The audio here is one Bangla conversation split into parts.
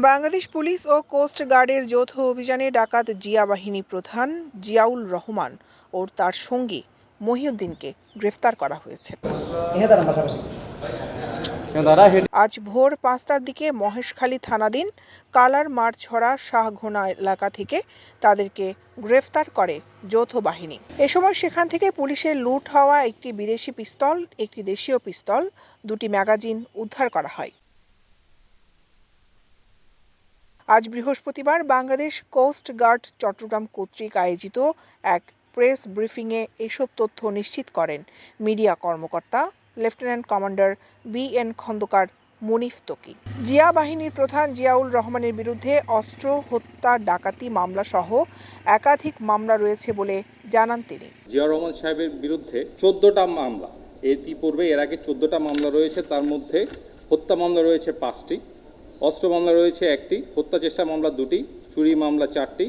বাংলাদেশ পুলিশ ও কোস্ট গার্ডের যৌথ অভিযানে ডাকাত জিয়া বাহিনী প্রধান জিয়াউল রহমান ও তার সঙ্গী মহিউদ্দিনকে গ্রেফতার করা হয়েছে। আজ ভোর 5টার দিকে মহেশখালী থানাধীন কালার মাঠছড়া শাহঘোনা এলাকা থেকে তাদেরকে গ্রেফতার করে যৌথ বাহিনী। এ সময় সেখান থেকে পুলিশের লুট হওয়া একটি বিদেশি পিস্তল, একটি দেশীয় পিস্তল, 2টি ম্যাগাজিন উদ্ধার করা হয়। আজ বৃহস্পতিবার বাংলাদেশ কোস্ট গার্ড চট্টগ্রাম কর্তৃক আয়োজিত এক প্রেস ব্রিফিংয়ে এসব তথ্য নিশ্চিত করেন মিডিয়া কর্মকর্তা lieutenant commander BN Khandakar Munif Taki. জিয়া বাহিনীর প্রধান জিয়াউল রহমানের বিরুদ্ধে অস্ত্র, হত্যা, ডাকাতি মামলা সহ একাধিক মামলা রয়েছে বলে জানান তিনি। জিয়া রহমান সাহেবের বিরুদ্ধে 14টা মামলা, ইতিপূর্বে এর আগে 14টা মামলা রয়েছে। তার মধ্যে হত্যা মামলা রয়েছে 5টি, অস্ত্র মামলা রয়েছে 1টি, হত্যা চেষ্টা মামলা 2টি, চুরি মামলা 4টি,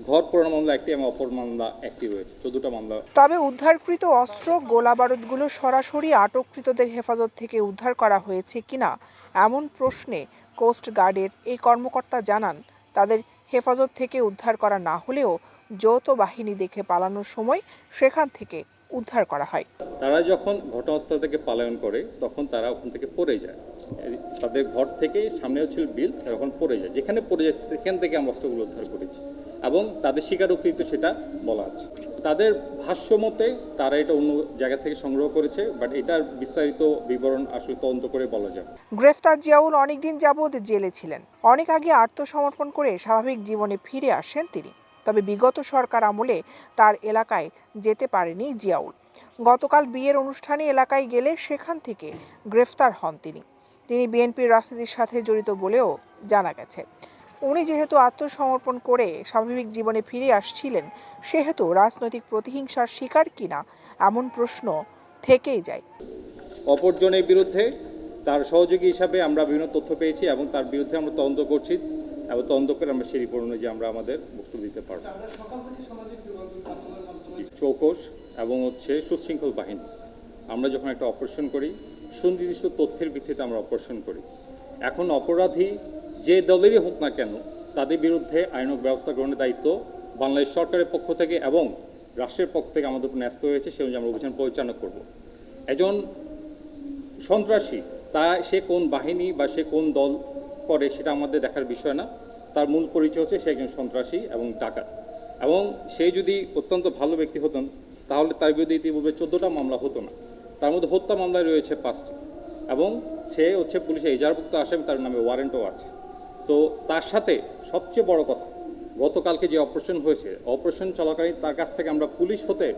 ঘর পোড়ানো মামলা 1টি এবং অপর মামলা 1টি রয়েছে। 14টা মামলা। তবে উদ্ধারকৃত অস্ত্র, গোলাবারুদগুলো সরাসরি আটককৃতদের হেফাজত থেকে উদ্ধার করা হয়েছে কিনা এমন প্রশ্নে কোস্ট গার্ডের এই কর্মকর্তা জানান, তাদের হেফাজত থেকে উদ্ধার করা না হলেও যৌথ বাহিনী দেখে পালানোর সময় সেখান থেকে উদ্ধার করা হয়। তারা যখন ঘটনাস্থল থেকে পলায়ন করে তখন তারা ওখান থেকে পড়ে যায়। তাদের ঘর থেকে সামনে হচ্ছিল বিল, তখন পড়ে যায়। যেখানে পড়ে যায় সেখান থেকে আমরা অস্ত্রগুলো উদ্ধার করেছি এবং তাদের স্বীকারোক্তিতে সেটা বলা আছে। তাদের ভাষ্য মতে তারা এটা অন্য জায়গা থেকে সংগ্রহ করেছে, বাট এটার বিস্তারিত বিবরণ আসলে তদন্ত করে বলা যাবে। গ্রেফতার জিয়াউল অনেকদিন যাবৎ জেলে ছিলেন। অনেক আগে আত্মসমর্পণ করে স্বাভাবিক জীবনে ফিরে আসেন তিনি। তবে বিগত সরকার আমলে তার এলাকায় যেতে পারেনি জিয়াউল। গতকাল বিয়ের অনুষ্ঠানে এলাকায় গেলে সেখান থেকে গ্রেফতার হন তিনি। তিনি বিএনপির রাজনীতির সাথে জড়িত বলেও জানা গেছে। উনি যেহেতু আত্মসমর্পণ করে স্বাভাবিক জীবনে ফিরে আসছিলেন, সেহেতু রাজনৈতিক প্রতিহিংসার শিকার কিনা এমন প্রশ্ন থেকেই যায়। অপরজনের বিরুদ্ধে তার সহযোগী হিসাবে আমরা বিভিন্ন তথ্য পেয়েছি এবং তার বিরুদ্ধে আমরা তদন্ত করছি এবং তদন্ত করে আমরা সেই রিপোর্ট অনুযায়ী আমরা আমাদের বক্তব্য দিতে পারব। চৌকস এবং সুশৃঙ্খল বাহিনী, আমরা যখন একটা অপারেশন করি সুনির্দিষ্ট তথ্যের ভিত্তিতে আমরা অপারেশন করি। এখন অপরাধী যে দলেরই হোক না কেন তাদের বিরুদ্ধে আইনক ব্যবস্থা গ্রহণের দায়িত্ব বাংলাদেশ সরকারের পক্ষ থেকে এবং রাষ্ট্রের পক্ষ থেকে আমাদের উপর ন্যস্ত হয়েছে। সে অনুযায়ী আমরা অভিযান পরিচালনা করব। একজন সন্ত্রাসী সে কোন বাহিনী বা সে কোন দল করে সেটা আমাদের দেখার বিষয় না। তার মূল পরিচয় হচ্ছে সে একজন সন্ত্রাসী এবং ডাকাত। এবং সে যদি অত্যন্ত ভালো ব্যক্তি হতেন তাহলে তার বিরুদ্ধে ইতিপূর্বে 14টা মামলা হতো না। তার মধ্যে হত্যা মামলায় রয়েছে 5টি এবং সে পুলিশে এজাহারভুক্ত আসামি, তার নামে ওয়ারেন্টও আছে। সো তার সাথে সবচেয়ে বড় কথা, গতকালকে যে অপারেশন হয়েছে, অপারেশন চলাকালীন তার কাছ থেকে আমরা পুলিশ হতে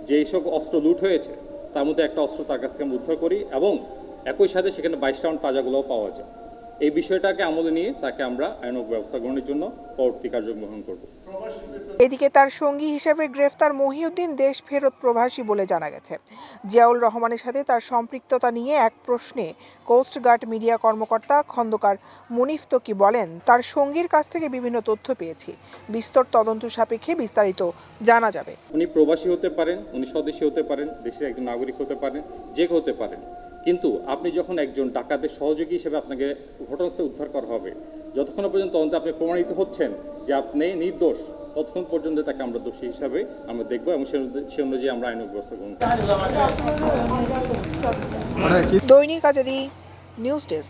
যেই সব অস্ত্র লুট হয়েছে তার মধ্যে একটা অস্ত্র তার কাছ থেকে আমরা উদ্ধার করি এবং একই সাথে সেখানে 22 রাউন্ড তাজাগুলোও পাওয়া যায়। এই বিষয়টাকে আমলে নিয়ে তাকে আমরা আইনক ব্যবস্থা গ্রহণের জন্য পরবর্তী কার্যক্রম গ্রহণ করব। এদিকে তার সঙ্গী হিসেবে গ্রেফতার মহিউদ্দিন দেশ ফেরত প্রবাসী বলে জানা গেছে। জিয়াউল রহমানের সাথে তার সম্পৃক্ততা নিয়ে এক প্রশ্নে কোস্ট গার্ড মিডিয়া কর্মকর্তা খন্দকার মুনিফ তকি বলেন, তার সঙ্গীর কাছ থেকে বিভিন্ন তথ্য পেয়েছি, বিস্তর তদন্ত সাপেক্ষে বিস্তারিত জানা যাবে। উনি প্রবাসী হতে পারেন, উনি স্বদেশী হতে পারেন, দেশের একজন নাগরিক হতে পারেন, যে কেউ হতে পারেন, কিন্তু আপনি যখন একজন ডাকাতের সহযোগী হিসেবে আপনাকে ঘটনাস্থলে উদ্ধার করা হবে, যতক্ষণ পর্যন্ত তদন্তে আপনি প্রমাণিত হচ্ছেন যে আপনি নির্দোষ, ততক্ষণ পর্যন্ত তাকে আমরা দোষী হিসাবে আমরা দেখব এবং সে অনুযায়ী আমরা আইনক ব্যবস্থা গ্রহণ করব। দৈনিক আজাদী নিউজ ডেস্ক।